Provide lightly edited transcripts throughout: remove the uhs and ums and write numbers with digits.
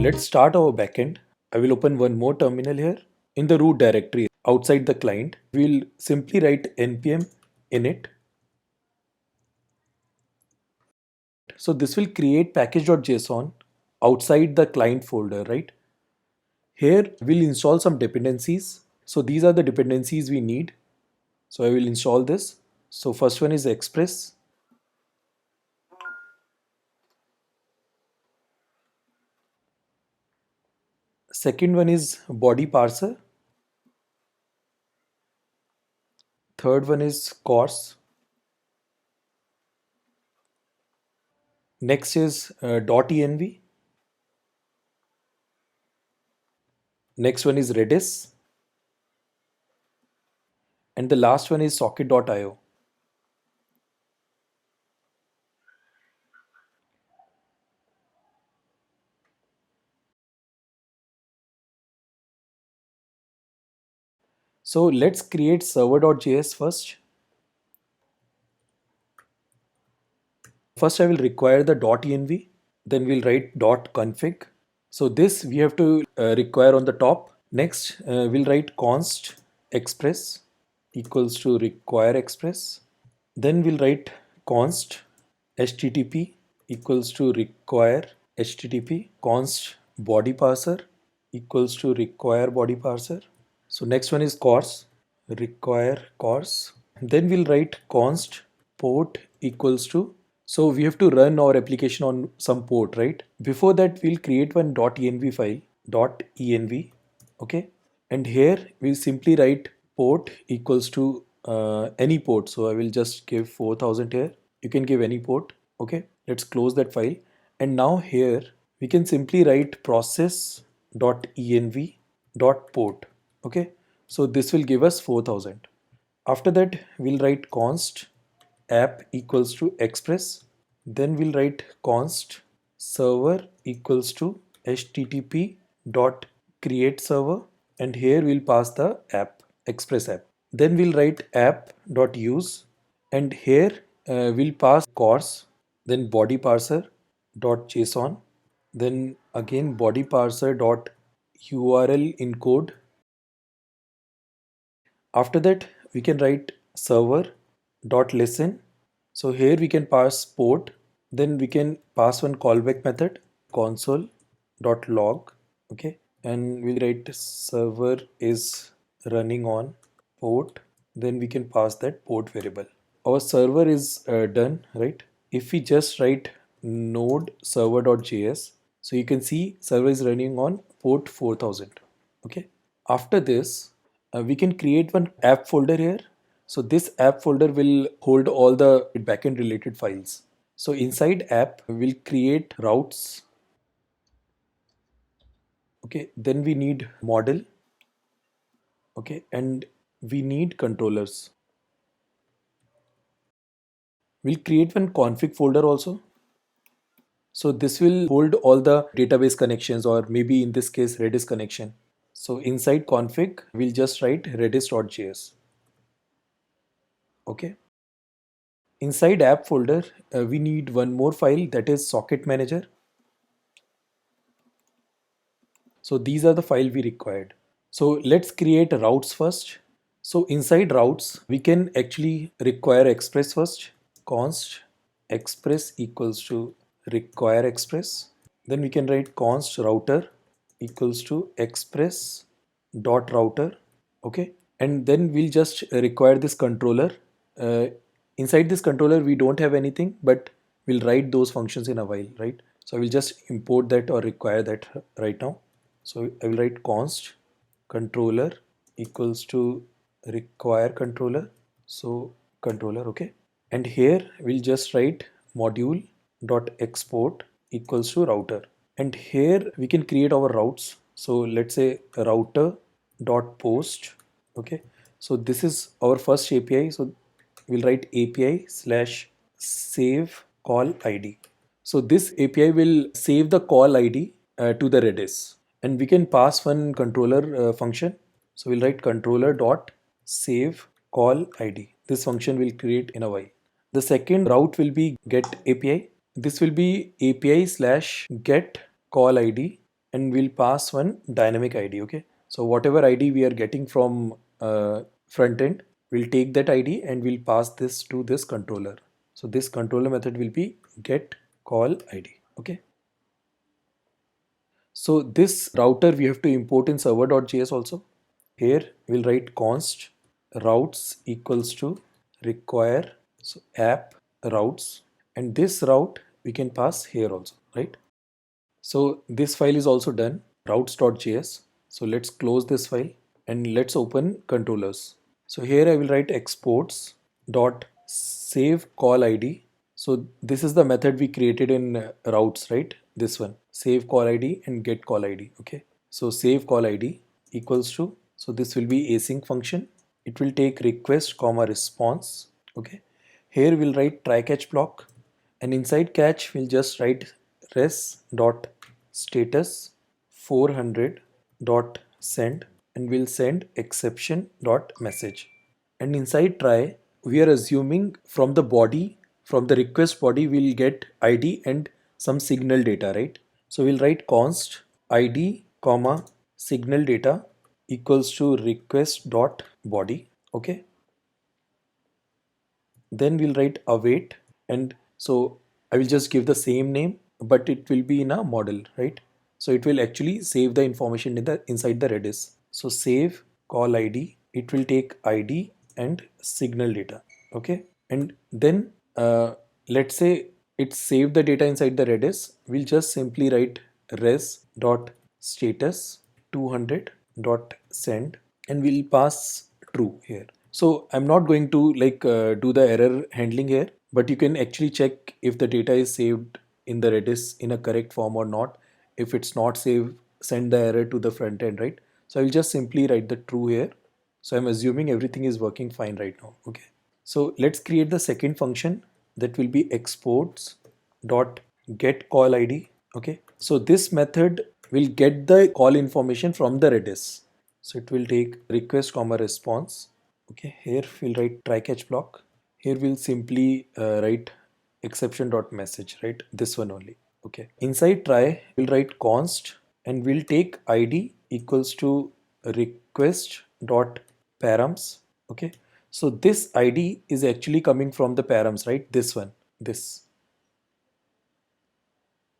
let's start our backend. I will open one more terminal here. In the root directory outside the client, we'll simply write npm init. So this will create package.json outside the client folder, right? Here we'll install some dependencies. So these are the dependencies we need. So I will install this. So first one is Express. Second one is body parser. Third one is course. Next is .env. Next one is Redis. And the last one is socket.io. So let's create server.js first. First I will require the .env, then we'll write .config. So this we have to require on the top. Next we'll write const express equals to require express. Then we'll write const http equals to require http. Const body parser equals to require body parser. So next one is course, require course. Then we'll write const port equals to, so we have to run our application on some port, right? Before that we'll create one .env file, .env, okay? And here we'll simply write port equals to any port. So I will just give 4000 here. You can give any port, okay? Let's close that file. And now here we can simply write process.env.port, okay? So this will give us 4000. After that we'll write const app equals to express. Then we'll write const server equals to http dot create server, and here we'll pass the app, express app. Then we'll write app dot use, and here we'll pass course, then body parser dot json, then again body parser dot url encode. After that we can write server dot listen. So here we can pass port, then we can pass one callback method console dot log, okay? And we write server is running on port, then we can pass that port variable. Our server is done, right? If we just write node server.js, so you can see server is running on port 4000, okay? After this we can create one app folder here. So this app folder will hold all the backend related files. So inside app we'll create routes, okay? Then we need model, okay? And we need controllers. We'll create one config folder also. So this will hold all the database connections, or maybe in this case Redis connection. So inside config we'll just write redis.js, okay? Inside app folder we need one more file, that is socket manager. So these are the file we required. So let's create routes first. So inside routes we can actually require express first. Const express equals to require express. Then we can write const router equals to express dot router, okay? And then we'll just require this controller. uh, Inside this controller we don't have anything, but we'll write those functions in a while, right? So I will just import that or require that right now. So I will write const controller equals to require controller, so controller, okay? And here we'll just write module dot export equals to router, and here we can create our routes. So let's say router dot post, okay? So this is our first API, so we'll write API slash save call ID. So this API will save the call ID to the Redis, and we can pass one controller function. So we'll write controller dot save call ID. This function will create in a while. The second route will be get API. This will be API slash get call ID. and we'll pass one dynamic ID. Okay, so whatever ID we are getting from front end, we'll take that ID and we'll pass this to this controller. So this controller method will be get call ID. Okay, so this router we have to import in server.js also. Here we'll write const routes equals to require, so app routes, and this route we can pass here also, right? So this file is also done, routes.js. So let's close this file and let's open controllers. So here I will write exports dot save call ID. So this is the method we created in routes, right? This one, save call ID and get call ID. Okay. So save call ID equals to, so this will be async function. It will take request comma response. Okay. Here we'll write try catch block, and inside catch we'll just write res dot status 400 dot send, and we'll send exception dot message. And inside try we are assuming from the body, from the request body we'll get ID and some signal data, right? So we'll write const ID comma signal data equals to request dot body. Okay, then we'll write await, and so I will just give the same name, but it will be in a model, right? So it will actually save the information in the inside the redis. So save call ID, it will take ID and signal data. Okay, and then let's say it saved the data inside the redis. We'll just simply write res dot status 200 dot send, and we'll pass true here. So I'm not going to do the error handling here, but you can actually check if the data is saved in the redis in a correct form or not. If it's not saved, send the error to the front end, right? So I'll just simply write the true here. So I'm assuming everything is working fine right now. Okay, so let's create the second function, that will be exports dot get call ID. Okay, so this method will get the call information from the redis. So it will take request comma response. Okay, here we'll write try catch block. Here we'll simply write exception dot message, right? This one only. Okay, inside try we'll write const, and we'll take ID equals to request dot params. Okay, so this ID is actually coming from the params, right? This one, this.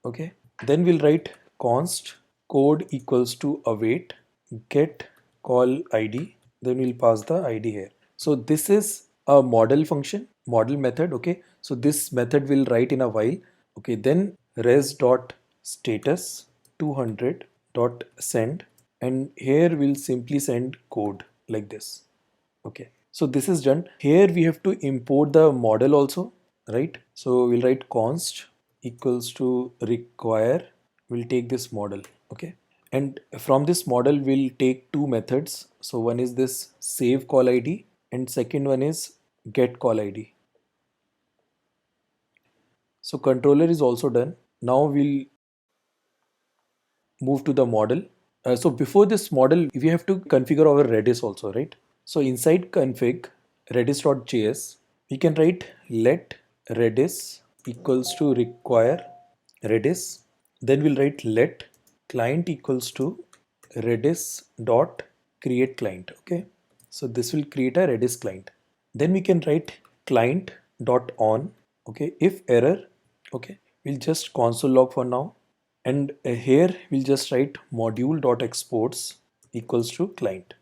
Okay, then we'll write const code equals to await get call ID, then we'll pass the ID here. So this is a model function, model method. Okay, so this method will write in a while. Okay, then res dot status 200 dot send, and here we'll simply send code like this. Okay, so this is done. Here we have to import the model also, right? So we'll write const equals to require, we'll take this model. Okay, and from this model we'll take two methods. So one is this save call ID, and second one is get call ID. So controller is also done. Now we'll move to the model. So before this model, we have to configure our Redis also, right? So inside config redis.js, we can write let redis equals to require redis. Then we'll write let client equals to redis dot create client. Okay, so this will create a redis client. Then we can write client dot on. Okay, if error. Okay, we'll just console log for now, and here we'll just write module dot exports equals to client.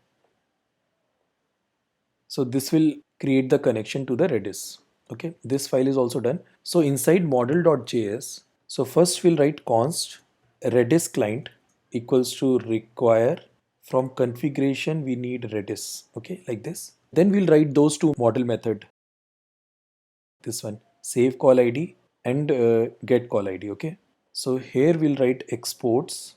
So this will create the connection to the redis. Okay, this file is also done. So inside model.js, so first we'll write const redis client equals to require, from configuration we need redis. Okay, like this. Then we'll write those two model method, this one save call id and get call id. Okay, so here we'll write exports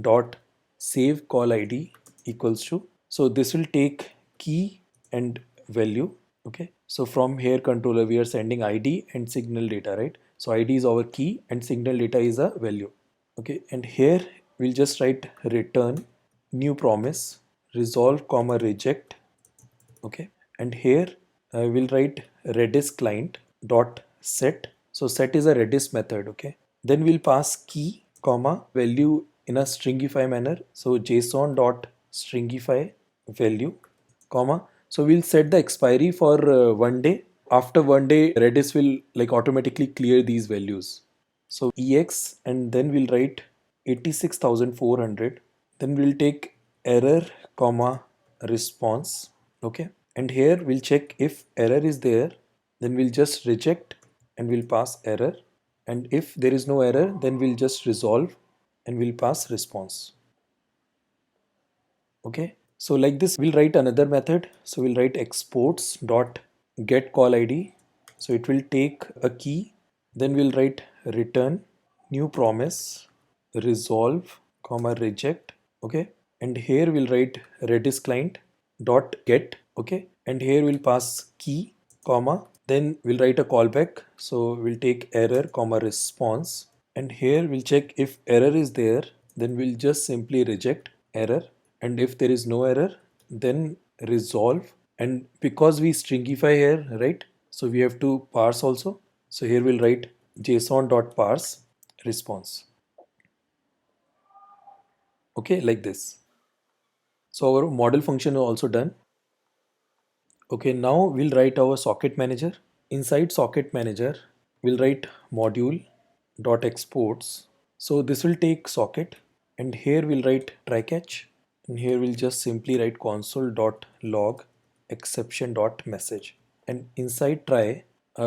dot save call id equals to, so this will take key and value. Okay, so from here controller we are sending id and signal data, right? So id is our key and signal data is a value. Okay, and here we'll just write return new promise resolve comma reject. Okay, and here we'll write redis client dot set. So set is a redis method. Okay, then we'll pass key comma value in a stringify manner. So JSON dot stringify value, comma. So we'll set the expiry for 1 day. After 1 day, Redis will like automatically clear these values. So EX, and then we'll write 86,400. Then we'll take error, comma, response. Okay. And here we'll check if error is there, then we'll just reject and we'll pass error. And if there is no error, then we'll just resolve and we'll pass response. Okay. So like this, we'll write another method. So we'll write exports dot get call ID. So it will take a key. Then we'll write return new promise resolve, comma, reject. Okay. And here we'll write Redis client dot get. Okay. And here we'll pass key, comma, then we'll write a callback. So we'll take error, comma, response. And here we'll check if error is there, then we'll just simply reject error. And if there is no error, then resolve. And because we stringify here, right? So we have to parse also. So here we'll write json.parse response. Okay, like this. So our model function is also done. Okay, now we'll write our socket manager. Inside socket manager, we'll write module dot exports. So this will take socket, and here we'll write try catch, and here we'll just simply write console dot log exception dot message. And inside try,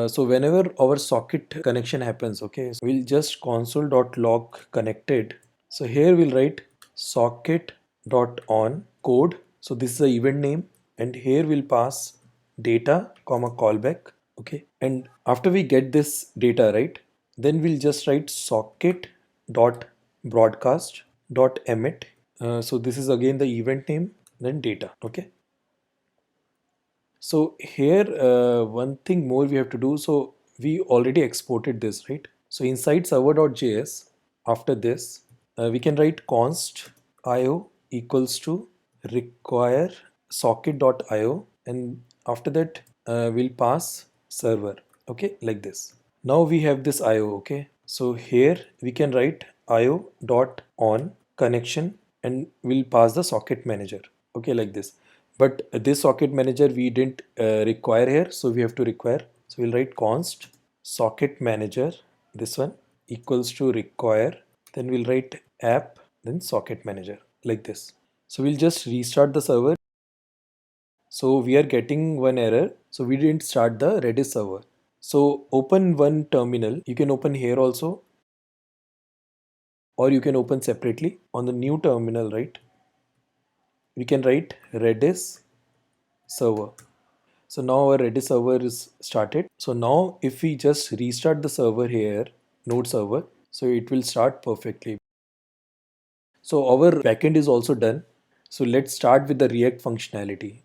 so whenever our socket connection happens, okay, so we'll just console dot log connected. So here we'll write socket dot on code. So this is the event name, and here we'll pass data, comma, callback. Okay, and after we get this data, right, then we'll just write socket dot broadcast dot emit. So this is again the event name, then data. Okay. So here one thing more we have to do. So we already exported this, right? So inside server.js, after this, we can write const io equals to require socket.io, and after that we'll pass server. Okay, like this. Now we have this io. Okay, so here we can write io dot on connection, and we'll pass the socket manager. Okay, like this. But this socket manager we didn't require here, so we have to require. So we'll write const socket manager, this one, equals to require. Then we'll write app, then socket manager, like this. So we'll just restart the server. So we are getting one error. So we didn't start the Redis server. So open one terminal. You can open here also, or you can open separately on the new terminal, right? We can write Redis server. So now our Redis server is started. So now if we just restart the server here, node server, so it will start perfectly. So our backend is also done. So let's start with the React functionality.